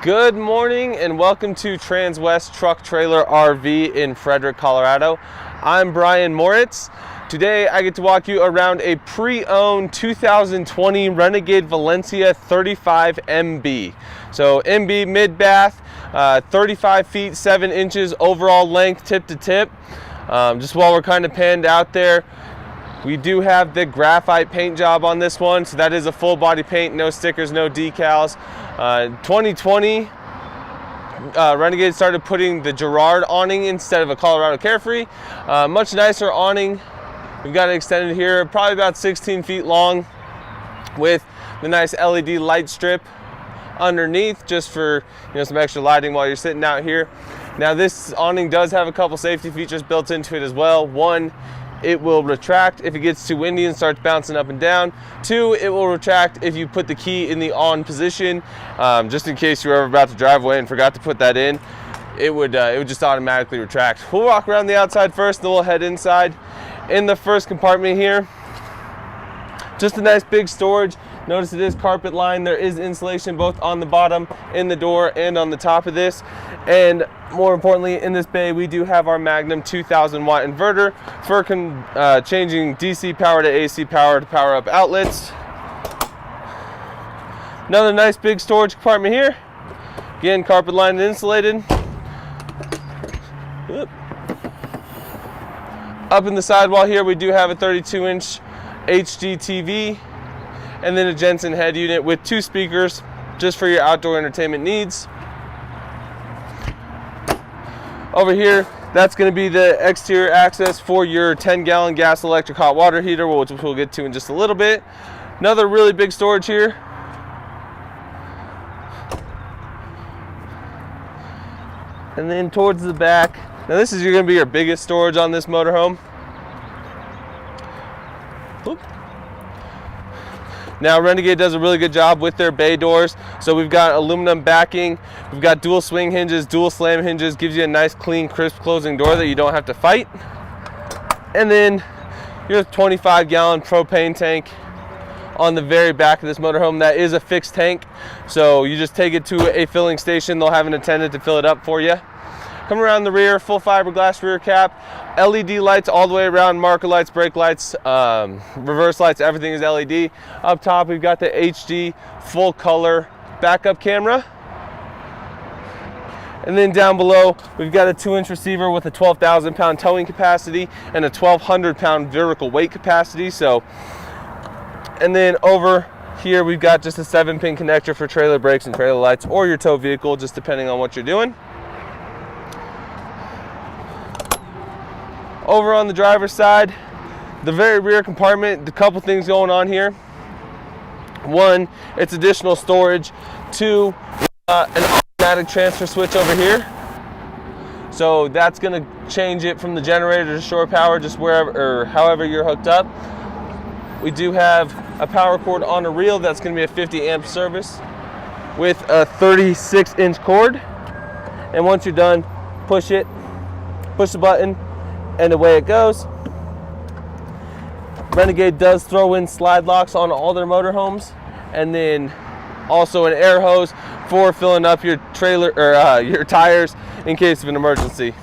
Good morning and welcome to Transwest Truck Trailer RV in Frederick, Colorado. I'm Brian Moritz. Today I get to walk you around a pre-owned 2020 Renegade Valencia 35 MB. So MB mid-bath, 35 feet 7 inches overall length tip to tip. Just while we're kind of panned out there, we do have the graphite paint job on this one, so that is a full body paint, no stickers, no decals. 2020, Renegade started putting the Girard awning instead of a Colorado Carefree. Much nicer awning. We've got it extended here, probably about 16 feet long, with the nice LED light strip underneath, just for some extra lighting while you're sitting out here. Now this awning does have a couple safety features built into it as well. One, it will retract if it gets too windy and starts bouncing up and down. Two, it will retract if you put the key in the on position, just in case you were ever about to drive away and forgot to put that in. It would just automatically retract. We'll walk around the outside first, then we'll head inside. In the first compartment here, just a nice big storage. Notice it is carpet lined. There is insulation both on the bottom, in the door, and on the top of this. And more importantly, in this bay, we do have our Magnum 2000 watt inverter for changing DC power to AC power to power up outlets. Another nice big storage compartment here. Again, carpet lined and insulated. Up in the sidewall here, we do have a 32-inch HD TV, and then a Jensen head unit with 2 speakers just for your outdoor entertainment needs. Over here, that's going to be the exterior access for your 10-gallon gas electric hot water heater, which we'll get to in just a little bit. Another really big storage here. And then towards the back, now this is going to be your biggest storage on this motorhome. Oop. Now Renegade does a really good job with their bay doors. So we've got aluminum backing, we've got dual swing hinges, dual slam hinges, gives you a nice clean crisp closing door that you don't have to fight. And then your 25-gallon propane tank on the very back of this motorhome. That is a fixed tank, so you just take it to a filling station. They'll have an attendant to fill it up for you. Come around the rear, full fiberglass rear cap, LED lights all the way around, marker lights, brake lights, reverse lights, everything is LED. Up top, we've got the HD full color backup camera. And then down below, we've got a 2-inch receiver with a 12,000 pound towing capacity and a 1,200 pound vertical weight capacity. And then over here, we've got just a 7-pin connector for trailer brakes and trailer lights, or your tow vehicle, just depending on what you're doing. Over on the driver's side, the very rear compartment, a couple things going on here. One, it's additional storage. Two, an automatic transfer switch over here. So that's going to change it from the generator to shore power, just wherever or however you're hooked up. We do have a power cord on a reel that's going to be a 50 amp service with a 36-inch cord. And once you're done, push the button, and away it goes. Renegade does throw in slide locks on all their motorhomes, and then also an air hose for filling up your trailer or your tires in case of an emergency.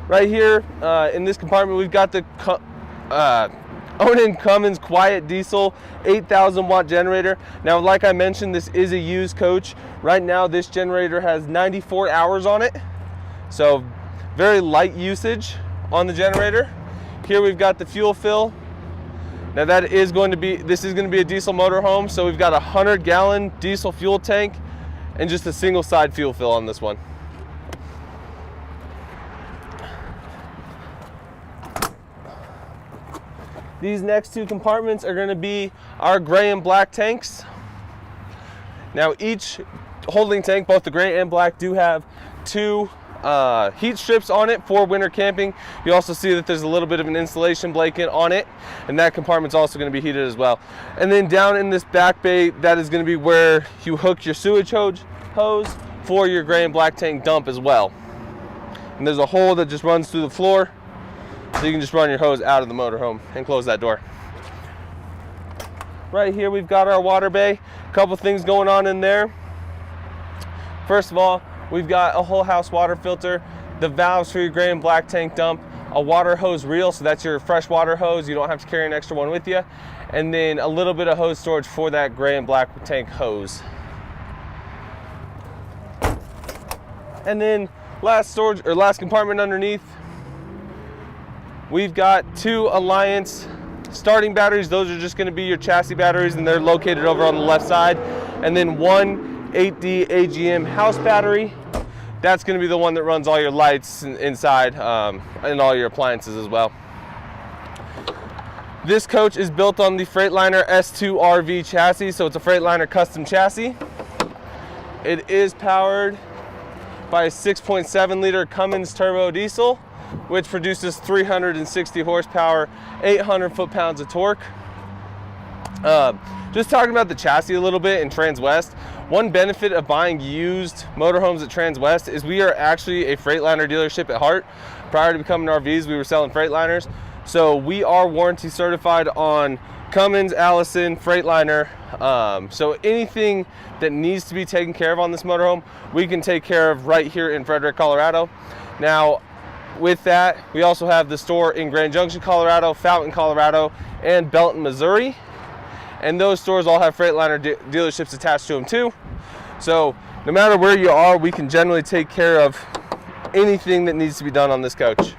Right here in this compartment, we've got the Onan Cummins Quiet Diesel 8,000 watt generator. Now, like I mentioned, this is a used coach. Right now, this generator has 94 hours on it, so very light usage on the generator. Here we've got the fuel fill. Now this is going to be a diesel motorhome, so we've got a 100-gallon diesel fuel tank and just a single side fuel fill on this one. These next 2 compartments are going to be our gray and black tanks. Now each holding tank, both the gray and black, do have 2 heat strips on it for winter camping. You also see that there's a little bit of an insulation blanket on it, and that compartment's also going to be heated as well. And then down in this back bay, that is going to be where you hook your sewage hose for your gray and black tank dump as well. And there's a hole that just runs through the floor, so you can just run your hose out of the motorhome and close that door. Right here we've got our water bay. A couple things going on in there. First of all, we've got a whole house water filter, the valves for your gray and black tank dump, a water hose reel, so that's your fresh water hose. You don't have to carry an extra one with you. And then a little bit of hose storage for that gray and black tank hose. And then last storage, or last compartment underneath, we've got 2 Alliance starting batteries. Those are just going to be your chassis batteries, and they're located over on the left side. And then 1 8D AGM house battery. That's going to be the one that runs all your lights inside and all your appliances as well. This coach is built on the Freightliner S2 RV chassis, so it's a Freightliner custom chassis. It is powered by a 6.7 liter Cummins turbo diesel, which produces 360 horsepower, 800 foot-pounds of torque. Just talking about the chassis a little bit in Transwest, one benefit of buying used motorhomes at Transwest is we are actually a Freightliner dealership at heart. Prior to becoming RVs, we were selling Freightliners. So we are warranty certified on Cummins, Allison, Freightliner. So anything that needs to be taken care of on this motorhome, we can take care of right here in Frederick, Colorado. Now, with that, we also have the store in Grand Junction, Colorado, Fountain, Colorado, and Belton, Missouri. And those stores all have Freightliner dealerships attached to them too. So no matter where you are, we can generally take care of anything that needs to be done on this coach.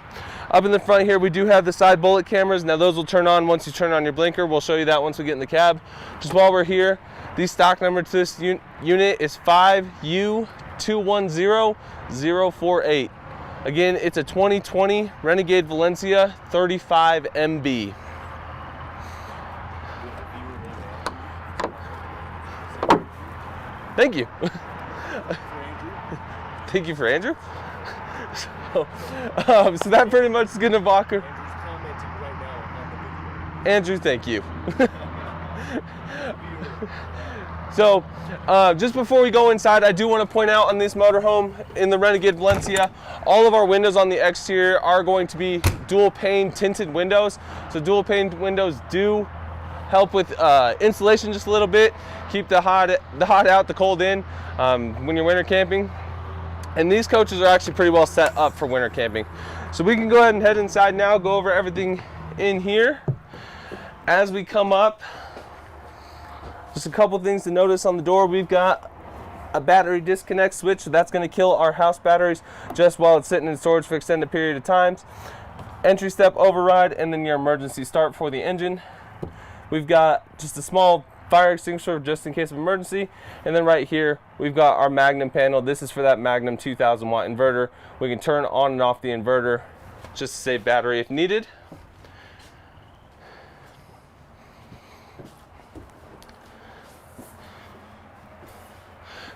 Up in the front here, we do have the side bullet cameras. Now those will turn on once you turn on your blinker. We'll show you that once we get in the cab. Just while we're here, the stock number to this unit is 5U210048. Again, it's a 2020 Renegade Valencia 35 MB. Thank you. Thank you for Andrew. So that pretty much is gonna walk her. Andrew's commenting right now on the video. Andrew, thank you. So, just before we go inside, I do want to point out on this motorhome in the Renegade Valencia, all of our windows on the exterior are going to be dual pane tinted windows. So dual pane windows do help with insulation just a little bit, keep the hot out, the cold in when you're winter camping. And these coaches are actually pretty well set up for winter camping. So we can go ahead and head inside now, go over everything in here. As we come up, just a couple things to notice on the door. We've got a battery disconnect switch, so that's going to kill our house batteries just while it's sitting in storage for extended period of times. Entry step override, and then your emergency start for the engine. We've got just a small fire extinguisher just in case of emergency. And then right here, we've got our Magnum panel. This is for that Magnum 2000 watt inverter. We can turn on and off the inverter just to save battery if needed.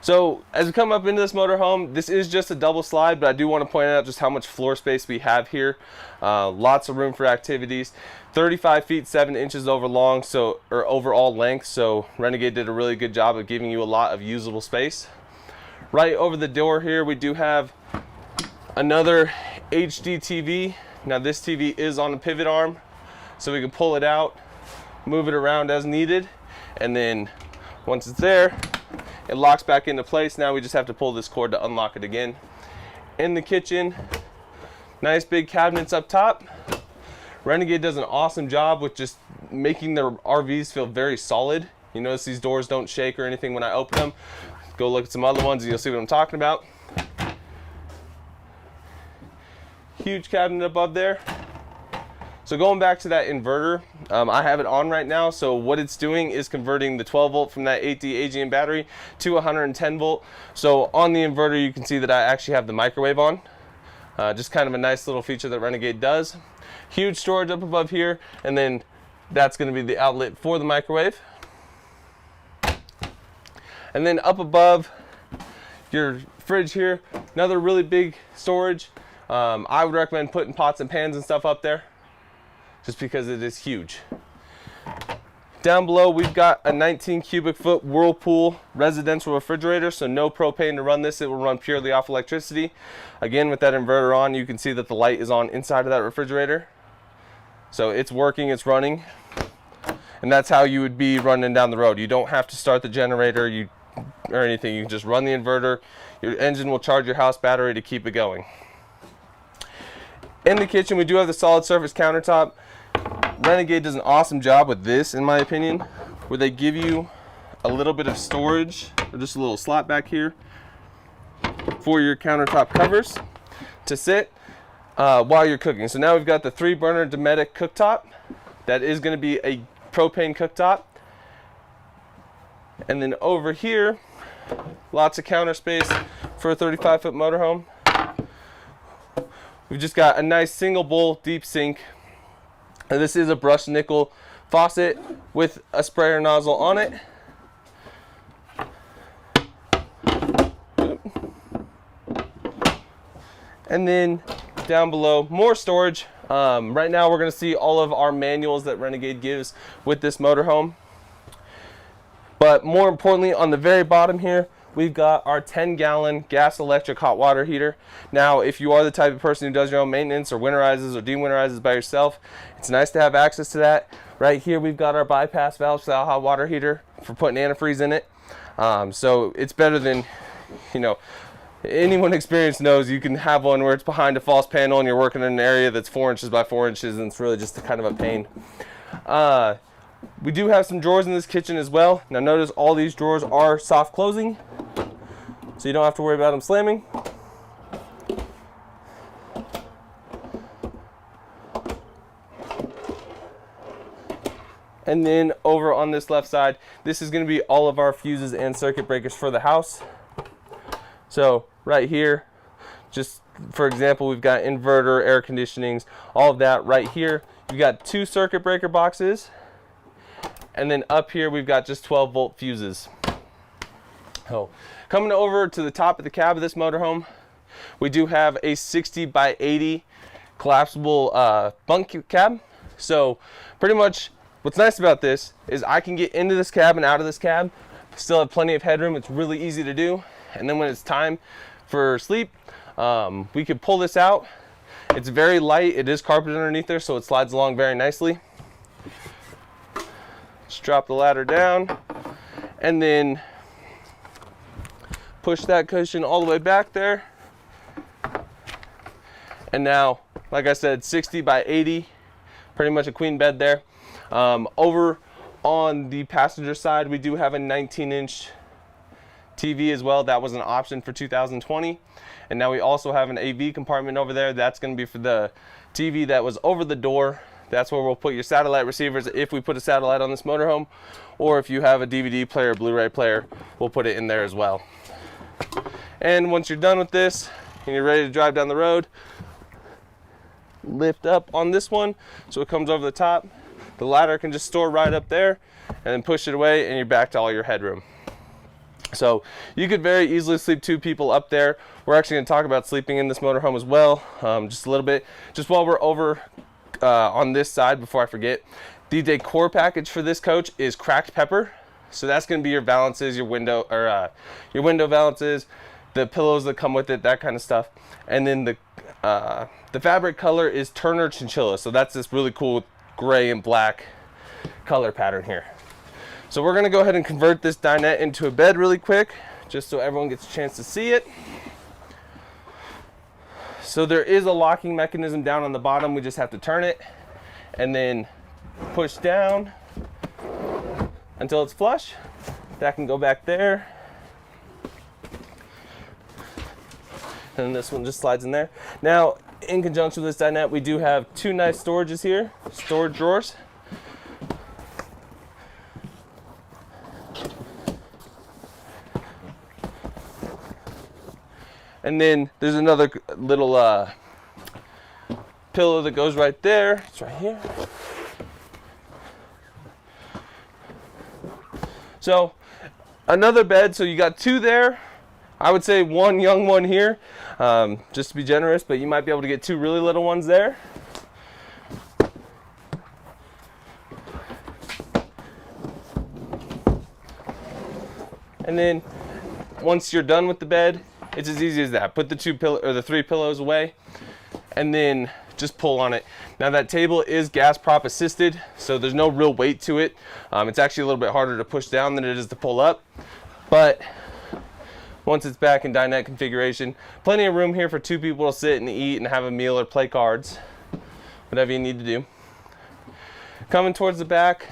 So as we come up into this motorhome, this is just a double slide, but I do want to point out just how much floor space we have here. Lots of room for activities. 35 feet 7 inches over long, or overall length. So Renegade did a really good job of giving you a lot of usable space. Right over the door here, we do have another HD TV. Now this TV is on a pivot arm, so we can pull it out, move it around as needed, and then once it's there, it locks back into place. Now we just have to pull this cord to unlock it again. In the kitchen, nice big cabinets up top. Renegade does an awesome job with just making their RVs feel very solid. You notice these doors don't shake or anything when I open them. Go look at some other ones and you'll see what I'm talking about. Huge cabinet above there. So going back to that inverter, I have it on right now. So what it's doing is converting the 12 volt from that 8D AGM battery to 110 volt. So on the inverter, you can see that I actually have the microwave on. Just kind of a nice little feature that Renegade does. Huge storage up above here, and then that's going to be the outlet for the microwave. And then up above your fridge here, another really big storage. I would recommend putting pots and pans and stuff up there, just because it is huge. Down below, we've got a 19 cubic foot Whirlpool residential refrigerator, so no propane to run this. It will run purely off electricity. Again, with that inverter on, you can see that the light is on inside of that refrigerator. So it's working, it's running. and that's how you would be running down the road. You don't have to start the generator or anything. You can just run the inverter. Your engine will charge your house battery to keep it going. In the kitchen, we do have the solid surface countertop. Renegade does an awesome job with this, in my opinion, where they give you a little bit of storage, or just a little slot back here for your countertop covers to sit while you're cooking. So now we've got the 3-burner Dometic cooktop. That is going to be a propane cooktop. And then over here, lots of counter space for a 35-foot motorhome. We've just got a nice single bowl deep sink. And this is a brushed nickel faucet with a sprayer nozzle on it. And then down below, more storage. Right now we're going to see all of our manuals that Renegade gives with this motorhome. But more importantly, on the very bottom here, we've got our 10-gallon gas electric hot water heater. Now, if you are the type of person who does your own maintenance or winterizes or dewinterizes by yourself, it's nice to have access to that. Right here, we've got our bypass valve style hot water heater for putting antifreeze in it. So it's better than, anyone experienced knows you can have one where it's behind a false panel and you're working in an area that's 4 inches by 4 inches, and it's really just kind of a pain. We do have some drawers in this kitchen as well. Now notice all these drawers are soft closing, so you don't have to worry about them slamming. And then over on this left side, this is going to be all of our fuses and circuit breakers for the house. So right here, just for example, we've got inverter, air conditionings, all of that right here. You've got 2 circuit breaker boxes. And then up here, we've got just 12-volt fuses. So coming over to the top of the cab of this motorhome, we do have a 60 by 80 collapsible bunk cab. So pretty much what's nice about this is I can get into this cab and out of this cab, still have plenty of headroom. It's really easy to do. And then when it's time for sleep, we could pull this out. It's very light. It is carpeted underneath there, so it slides along very nicely. Just drop the ladder down and then push that cushion all the way back there. And now, like I said, 60 by 80, pretty much a queen bed there. Over on the passenger side, we do have a 19-inch TV as well. That was an option for 2020. And now we also have an AV compartment over there. That's going to be for the TV that was over the door. That's where we'll put your satellite receivers if we put a satellite on this motorhome, or if you have a DVD player, Blu-ray player, we'll put it in there as well. And once you're done with this and you're ready to drive down the road, lift up on this one so it comes over the top. The ladder can just store right up there, and then push it away and you're back to all your headroom. So you could very easily sleep 2 people up there. We're actually going to talk about sleeping in this motorhome as well, just a little bit. Just while we're over on this side, before I forget, the decor package for this coach is cracked pepper. So that's going to be your valances, your window valances, the pillows that come with it, that kind of stuff. And then the fabric color is Turner Chinchilla. So that's this really cool gray and black color pattern here. So we're going to go ahead and convert this dinette into a bed really quick, just so everyone gets a chance to see it. So there is a locking mechanism down on the bottom. We just have to turn it and then push down until it's flush. That can go back there. And this one just slides in there. Now, in conjunction with this dinette, we do have 2 nice storages here, storage drawers. And then there's another little pillow that goes right there. It's right here. So another bed. So you got 2 there. I would say 1 young one here, just to be generous, but you might be able to get 2 really little ones there. And then once you're done with the bed, it's as easy as that. Put the 3 pillows away, and then just pull on it. Now that table is gas prop assisted, so there's no real weight to it. It's actually a little bit harder to push down than it is to pull up, but once it's back in dinette configuration, plenty of room here for 2 people to sit and eat and have a meal or play cards, whatever you need to do. Coming towards the back,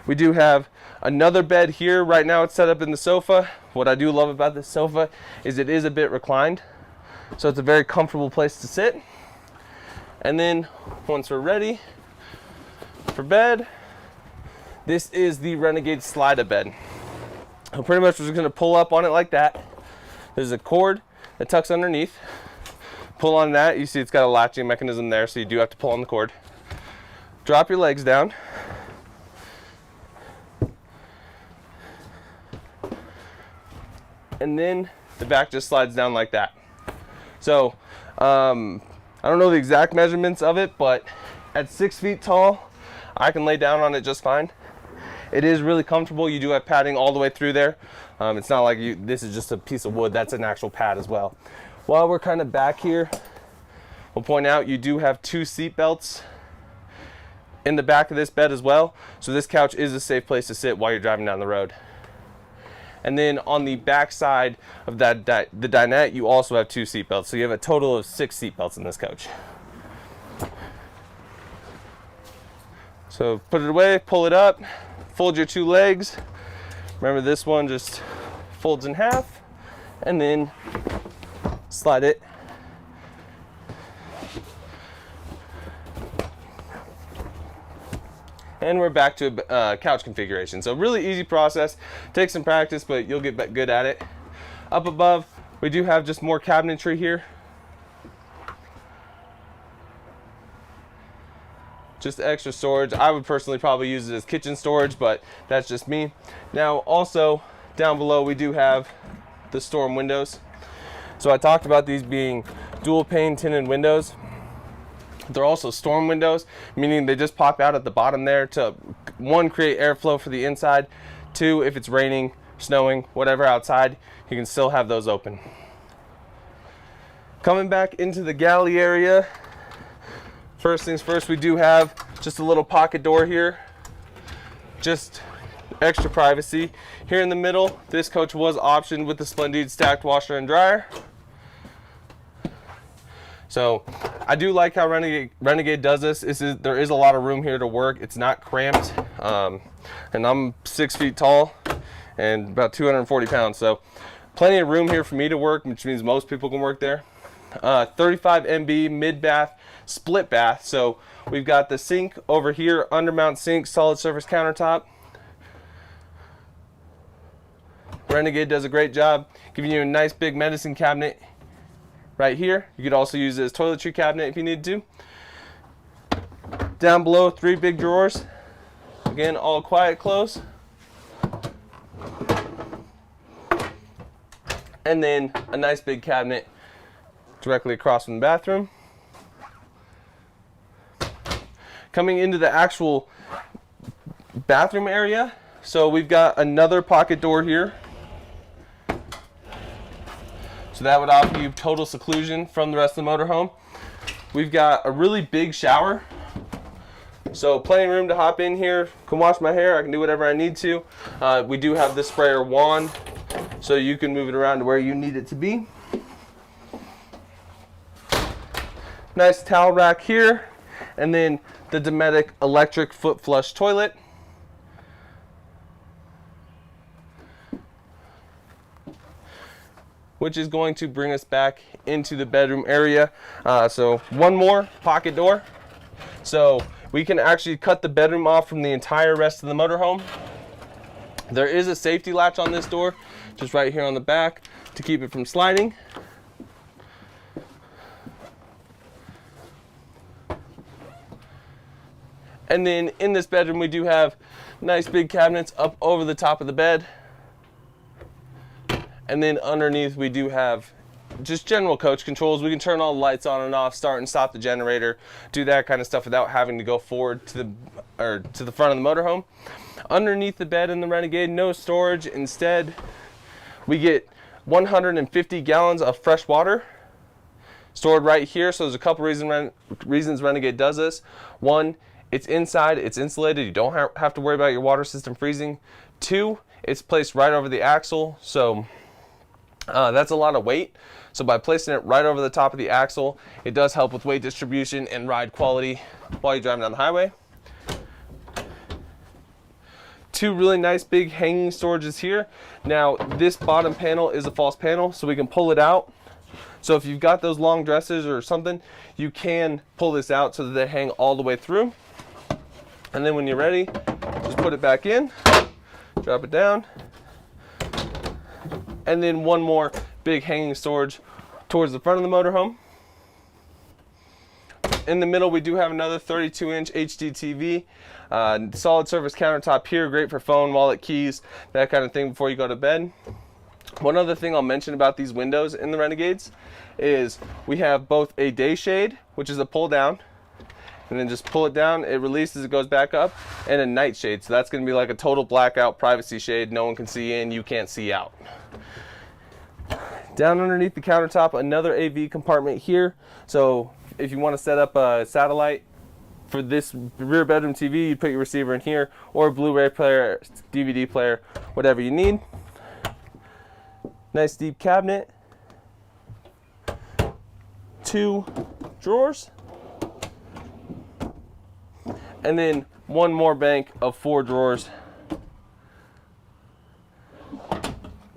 we do have another bed here. Right now it's set up in the sofa. What I do love about this sofa is it is a bit reclined, so it's a very comfortable place to sit. And then once we're ready for bed, this is the Renegade slide-a-bed. So pretty much we're just going to pull up on it like that. There's a cord that tucks underneath. Pull on that. You see it's got a latching mechanism there, so you do have to pull on the cord. Drop your legs down. And then the back just slides down like that. So I don't know the exact measurements of it, but at 6 feet tall, I can lay down on it just fine. It is really comfortable. You do have padding all the way through there. It's not like this is just a piece of wood. That's an actual pad as well. While we're kind of back here, we'll point out you do have 2 seat belts in the back of this bed as well. So this couch is a safe place to sit while you're driving down the road. And then on the back side of the dinette, you also have 2 seat belts. So you have a total of 6 seat belts in this coach. So put it away, pull it up. Fold your 2 legs. Remember, this one just folds in half and then slide it. And we're back to couch configuration. So really easy process. Takes some practice, but you'll get good at it. Up above, we do have just more cabinetry here. Just extra storage. I would personally probably use it as kitchen storage, but that's just me. Now also down below we do have the storm windows. So I talked about these being dual pane tinted windows. They're also storm windows, meaning they just pop out at the bottom there to, 1, create airflow for the inside, 2, if it's raining, snowing, whatever outside, you can still have those open. Coming back into the galley area, first things first, we do have just a little pocket door here, just extra privacy. Here in the middle, this coach was optioned with the Splendid stacked washer and dryer. So I do like how Renegade does this. There is a lot of room here to work. It's not cramped, and I'm 6 feet tall and about 240 pounds. So plenty of room here for me to work, which means most people can work there. 35 MB mid bath, split bath. So we've got the sink over here, undermount sink, solid surface countertop. Renegade does a great job giving you a nice big medicine cabinet right here. You could also use it as toiletry cabinet if you need to. Down below, 3 big drawers. Again, all quiet close. And then a nice big cabinet directly across from the bathroom. Coming into the actual bathroom area, so we've got another pocket door here. So that would offer you total seclusion from the rest of the motorhome. We've got a really big shower. So plenty of room to hop in here. Can wash my hair, I can do whatever I need to. We do have this sprayer wand, so you can move it around to where you need it to be. Nice towel rack here. And then the Dometic electric foot flush toilet. Which is going to bring us back into the bedroom area. So 1 more pocket door. So we can actually cut the bedroom off from the entire rest of the motorhome. There is a safety latch on this door, just right here on the back to keep it from sliding. And then in this bedroom we do have nice big cabinets up over the top of the bed. And then underneath we do have just general coach controls. We can turn all the lights on and off, start and stop the generator, do that kind of stuff without having to go forward to the front of the motorhome. Underneath the bed in the Renegade, no storage. Instead, we get 150 gallons of fresh water. stored right here. So there's a couple reasons Renegade does this. One, it's inside, it's insulated. You don't have to worry about your water system freezing. Two, it's placed right over the axle. So that's a lot of weight. So by placing it right over the top of the axle, it does help with weight distribution and ride quality while you're driving down the highway. Two really nice big hanging storages here. Now this bottom panel is a false panel, so we can pull it out. So if you've got those long dresses or something, you can pull this out so that they hang all the way through. And then when you're ready, just put it back in, drop it down. And then one more big hanging storage towards the front of the motorhome. In the middle, we do have another 32-inch HD TV. Solid surface countertop here, great for phone, wallet, keys, that kind of thing before you go to bed. One other thing I'll mention about these windows in the Renegades is we have both a day shade, which is a pull down, and then just pull it down, it releases, it goes back up, and a night shade. So that's going to be like a total blackout privacy shade. No one can see in, you can't see out. Down underneath the countertop, another AV compartment here. So if you want to set up a satellite for this rear bedroom TV, you put your receiver in here, or a Blu-ray player, DVD player, whatever you need. Nice deep cabinet. Two drawers. And then one more bank of 4 drawers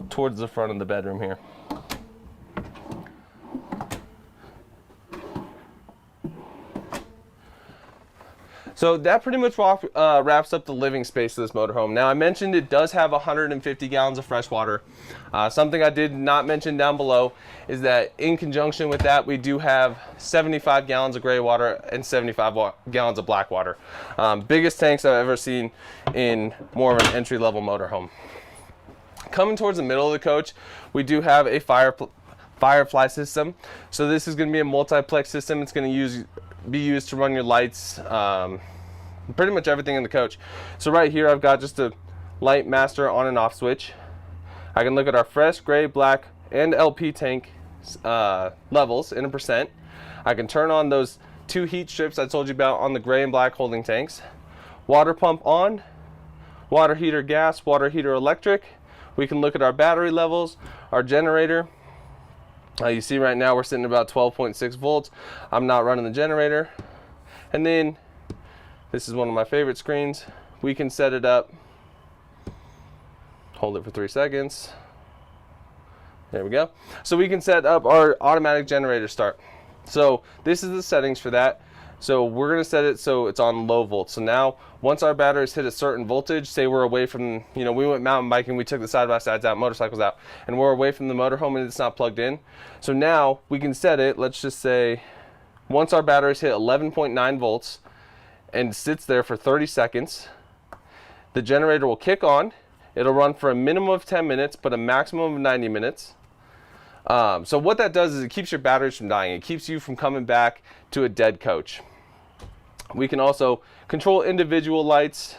towards the front of the bedroom here. So that pretty much wraps up the living space of this motorhome. Now I mentioned it does have 150 gallons of fresh water. Something I did not mention down below is that in conjunction with that, we do have 75 gallons of gray water and 75 gallons of black water. Biggest tanks I've ever seen in more of an entry-level motorhome. Coming towards the middle of the coach, we do have a Firefly system. So this is going to be a multiplex system. It's going to be used to run your lights, pretty much everything in the coach. So right here I've got just a light master on and off switch. I can look at our fresh, gray, black, and LP tank levels in a percent. I can turn on those 2 heat strips I told you about on the gray and black holding tanks. Water pump on, water heater gas, water heater electric. We can look at our battery levels, our generator. You see right now we're sitting at about 12.6 volts. I'm not running the generator. And then this is one of my favorite screens. We can set it up, hold it for 3 seconds. There we go. So we can set up our automatic generator start. So this is the settings for that. So we're going to set it so it's on low volts. So now once our batteries hit a certain voltage, say we're away from, we went mountain biking, we took the side-by-sides out, motorcycles out, and we're away from the motorhome and it's not plugged in. So now we can set it, let's just say, once our batteries hit 11.9 volts and sits there for 30 seconds, the generator will kick on. It'll run for a minimum of 10 minutes, but a maximum of 90 minutes. So what that does is it keeps your batteries from dying. It keeps you from coming back to a dead coach. We can also control individual lights.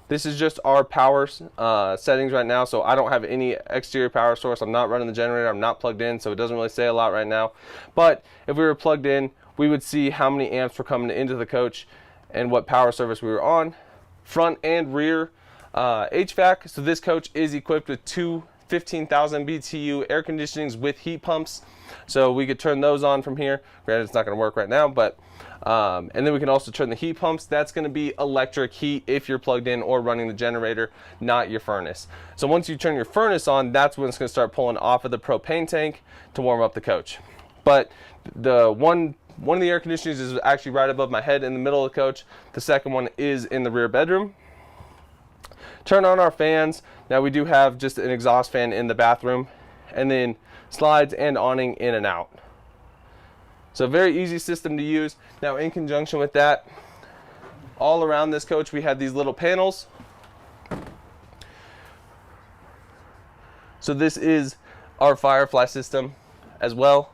This is just our power settings right now, so I don't have any exterior power source. I'm not running the generator. I'm not plugged in, so it doesn't really say a lot right now. But if we were plugged in, we would see how many amps were coming into the coach and what power service we were on. Front and rear HVAC. So this coach is equipped with 2 15,000 BTU air conditionings with heat pumps. So we could turn those on from here. Granted, it's not going to work right now, but and then we can also turn the heat pumps. That's going to be electric heat if you're plugged in or running the generator, not your furnace. So once you turn your furnace on, that's when it's going to start pulling off of the propane tank to warm up the coach. But the one of the air conditioners is actually right above my head in the middle of the coach. The second one is in the rear bedroom. Turn on our fans. Now we do have just an exhaust fan in the bathroom, and then slides and awning in and out. So very easy system to use. Now in conjunction with that, all around this coach we have these little panels. So this is our Firefly system as well.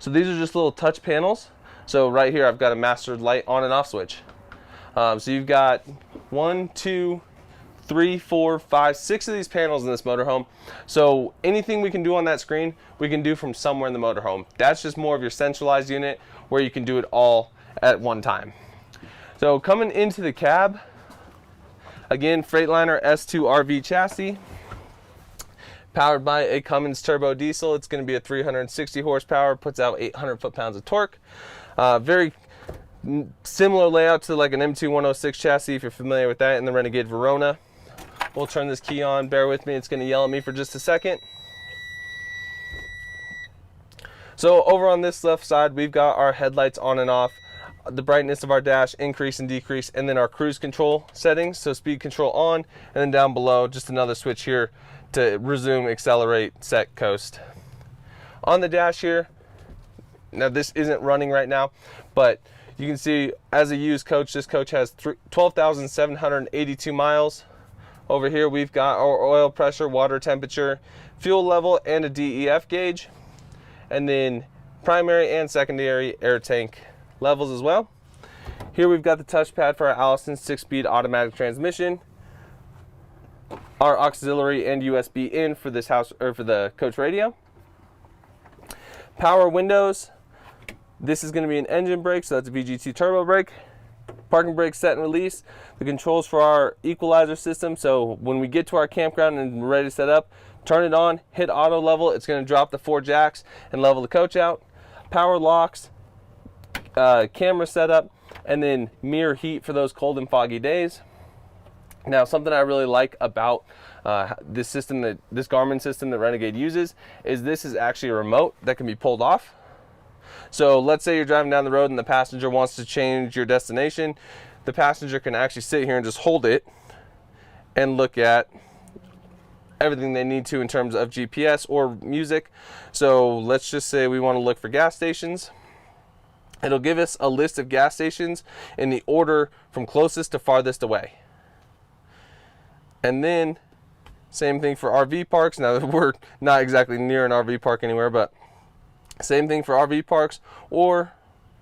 So these are just little touch panels. So right here I've got a master light on and off switch. So you've got 1, 2, 3, 4, 5, 6 of these panels in this motorhome. So anything we can do on that screen, we can do from somewhere in the motorhome. That's just more of your centralized unit where you can do it all at one time. So coming into the cab, again, Freightliner S2 RV chassis, powered by a Cummins turbo diesel. It's going to be a 360 horsepower, puts out 800 foot-pounds of torque. Very similar layout to like an M2 106 chassis, if you're familiar with that, in the Renegade Verona. We'll turn this key on, bear with me, it's going to yell at me for just a second. So over on this left side, we've got our headlights on and off, the brightness of our dash, increase and decrease, and then our cruise control settings. So speed control on, and then down below, just another switch here to resume, accelerate, set, coast. On the dash here, now this isn't running right now, but you can see as a used coach, this coach has 12,782 miles. Over here we've got our oil pressure, water temperature, fuel level, and a DEF gauge. And then primary and secondary air tank levels as well. Here we've got the touchpad for our Allison 6-speed automatic transmission, our auxiliary and USB in for this house, or for the coach radio. Power windows. This is going to be an engine brake, so that's a VGT turbo brake. Parking brake set and release. The controls for our equalizer system, so when we get to our campground and we're ready to set up, turn it on, hit auto level, it's going to drop the 4 jacks and level the coach out. Power locks, camera setup, and then mirror heat for those cold and foggy days. Now, something I really like about this system, this Garmin system that Renegade uses, is this is actually a remote that can be pulled off. So let's say you're driving down the road and the passenger wants to change your destination. The passenger can actually sit here and just hold it and look at everything they need to in terms of GPS or music. So let's just say we want to look for gas stations. It'll give us a list of gas stations in the order from closest to farthest away. And then same thing for RV parks. Now we're not exactly near an RV park anywhere, but same thing for RV parks. Or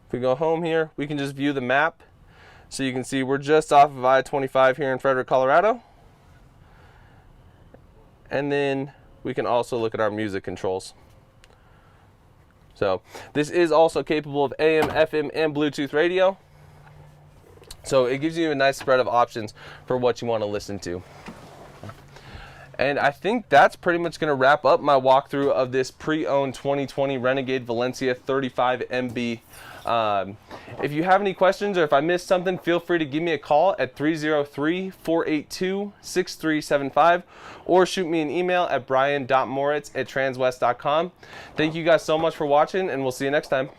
if we go home here, we can just view the map. So you can see we're just off of I-25 here in Frederick, Colorado. And then we can also look at our music controls. So this is also capable of AM, FM, and Bluetooth radio. So it gives you a nice spread of options for what you want to listen to. And I think that's pretty much going to wrap up my walkthrough of this pre-owned 2020 Renegade Valencia 35 MB. If you have any questions or if I missed something, feel free to give me a call at 303-482-6375 or shoot me an email at brian.moritz@transwest.com. Thank you guys so much for watching, and we'll see you next time.